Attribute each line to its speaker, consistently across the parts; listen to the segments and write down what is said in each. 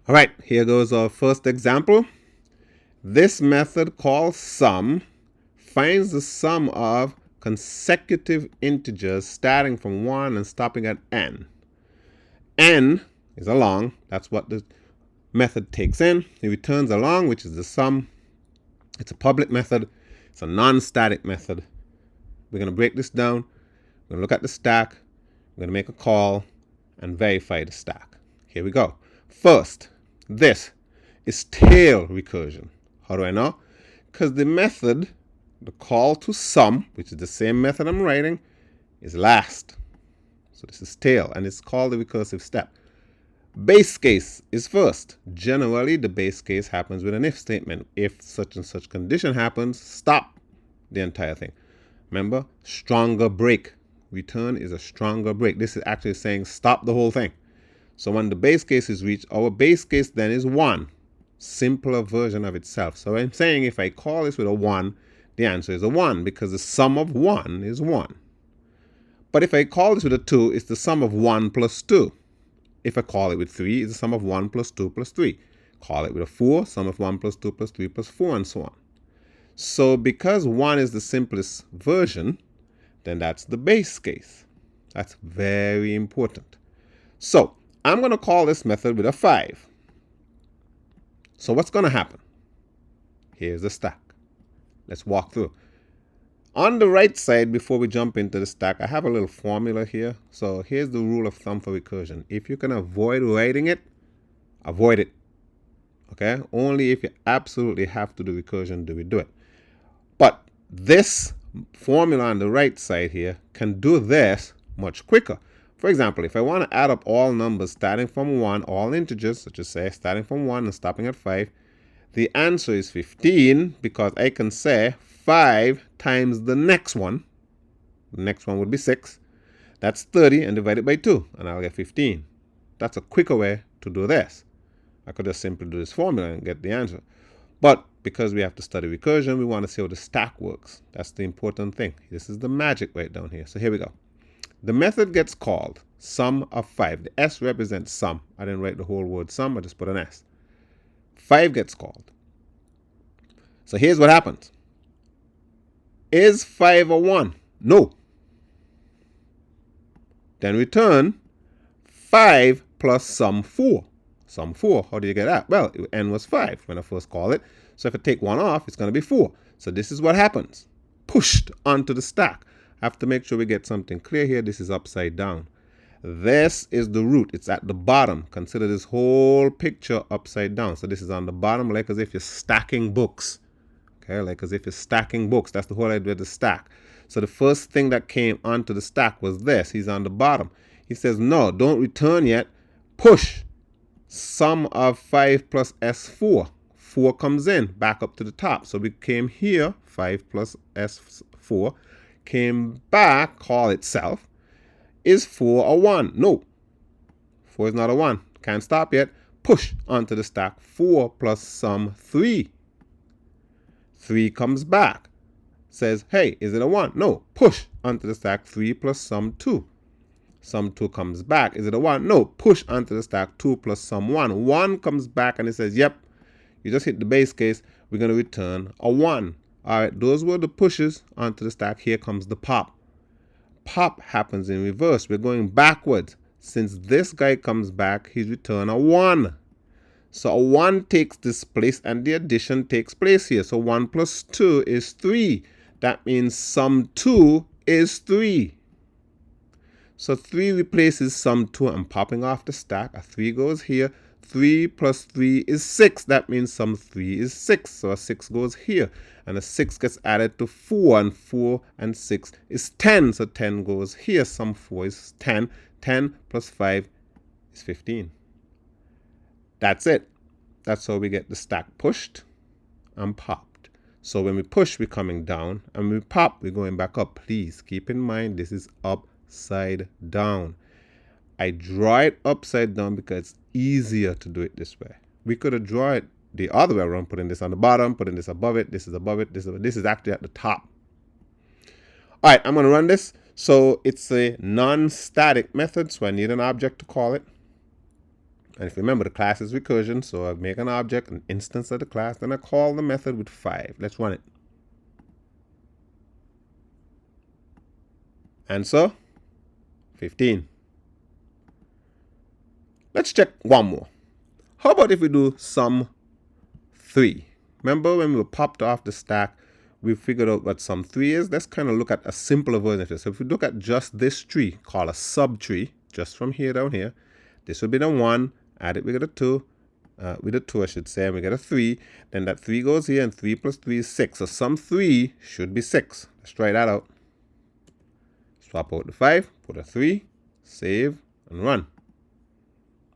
Speaker 1: All right, here goes our first example. This method called sum finds the sum of consecutive integers starting from 1 and stopping at n. N is a long, that's what the method takes in. It returns a long, which is the sum. It's a public method. It's a non-static method. We're going to break this down. We're going to look at the stack. We're going to make a call and verify the stack. Here we go. First, this is tail recursion. How do I know? Because the method, the call to sum, which is the same method I'm writing, is last. So this is tail, and it's called the recursive step. Base case is first. Generally, the base case happens with an if statement. If such and such condition happens, stop the entire thing. Remember, stronger break. Return is a stronger break. This is actually saying stop the whole thing. So when the base case is reached, our base case then is 1. Simpler version of itself. So I'm saying if I call this with a 1, the answer is a 1 because the sum of 1 is 1. But if I call this with a 2, it's the sum of 1 plus 2. If I call it with 3, it's the sum of 1 plus 2 plus 3. Call it with a 4, sum of 1 plus 2 plus 3 plus 4, and so on. So because 1 is the simplest version, then that's the base case. That's very important. So I'm going to call this method with a 5. So what's going to happen? Here's the stack. Let's walk through. On the right side, before we jump into the stack, I have a little formula here. So here's the rule of thumb for recursion. If you can avoid writing it, avoid it. Okay? Only if you absolutely have to do recursion do we do it. But this formula on the right side here can do this much quicker. For example, if I want to add up all numbers starting from 1, all integers, such as say starting from 1 and stopping at 5, the answer is 15 because I can say 5 times the next one. The next one would be 6. That's 30 and divide it by 2 and I'll get 15. That's a quicker way to do this. I could just simply do this formula and get the answer. But because we have to study recursion, we want to see how the stack works. That's the important thing. This is the magic right down here. So here we go. The method gets called sum of 5. The S represents sum. I didn't write the whole word sum, I just put an S. 5 gets called. So here's what happens. Is 5 a 1? No. Then return 5 plus sum 4. Sum 4, how do you get that? Well, n was 5 when I first called it. So if I take 1 off, it's going to be 4. So this is what happens. Pushed onto the stack. I have to make sure we get something clear here. This is upside down. This is the root. It's at the bottom. Consider this whole picture upside down. So this is on the bottom, like as if you're stacking books. Okay, like as if you're stacking books. That's the whole idea of the stack. So the first thing that came onto the stack was this. He's on the bottom. He says, no, don't return yet. Push. Sum of 5 plus S4. 4 comes in, back up to the top. So we came here, 5 plus S4. Came back, call itself. Is 4 a 1? No. 4 is not a 1. Can't stop yet. Push onto the stack. 4 plus sum 3. 3 comes back. Says, hey, is it a 1? No. Push onto the stack. 3 plus sum 2. Sum 2 comes back. Is it a 1? No. Push onto the stack. 2 plus sum 1. 1 comes back and it says, yep, you just hit the base case. We're going to return a 1. All right, those were the pushes onto the stack. Here comes the pop. Pop happens in reverse. We're going backwards. Since this guy comes back, he's returned a 1. So a 1 takes this place and the addition takes place here. So 1 plus 2 is 3. That means sum 2 is 3. So 3 replaces sum 2. I'm popping off the stack. A 3 goes here. 3 plus 3 is 6. That means sum 3 is 6. So a 6 goes here. And a 6 gets added to 4. And 4 and 6 is 10. So 10 goes here. Sum 4 is 10. 10 plus 5 is 15. That's it. That's how we get the stack pushed and popped. So when we push, we're coming down. And when we pop, we're going back up. Please keep in mind this is upside down. I draw it upside down because it's easier to do it this way. We could have drawn it the other way around, putting this on the bottom, putting this above it, this is above it, this is actually at the top. All right, I'm going to run this. So it's a non-static method, so I need an object to call it. And if you remember, the class is recursion, so I make an object, an instance of the class, then I call the method with 5. Let's run it. Answer, 15. Let's check one more. How about if we do sum 3? Remember when we were popped off the stack, we figured out what sum 3 is? Let's kind of look at a simpler version of this. So if we look at just this tree, called a subtree, just from here down here, this would be the 1, add it, we get a 2, with a 2 I should say, and we get a 3. Then that 3 goes here, and 3 plus 3 is 6. So sum 3 should be 6. Let's try that out. Swap out the 5, put a 3, save, and run.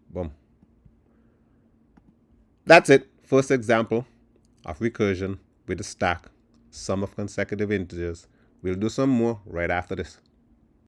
Speaker 1: Boom. That's it. First example of recursion with a stack, sum of consecutive integers. We'll do some more right after this.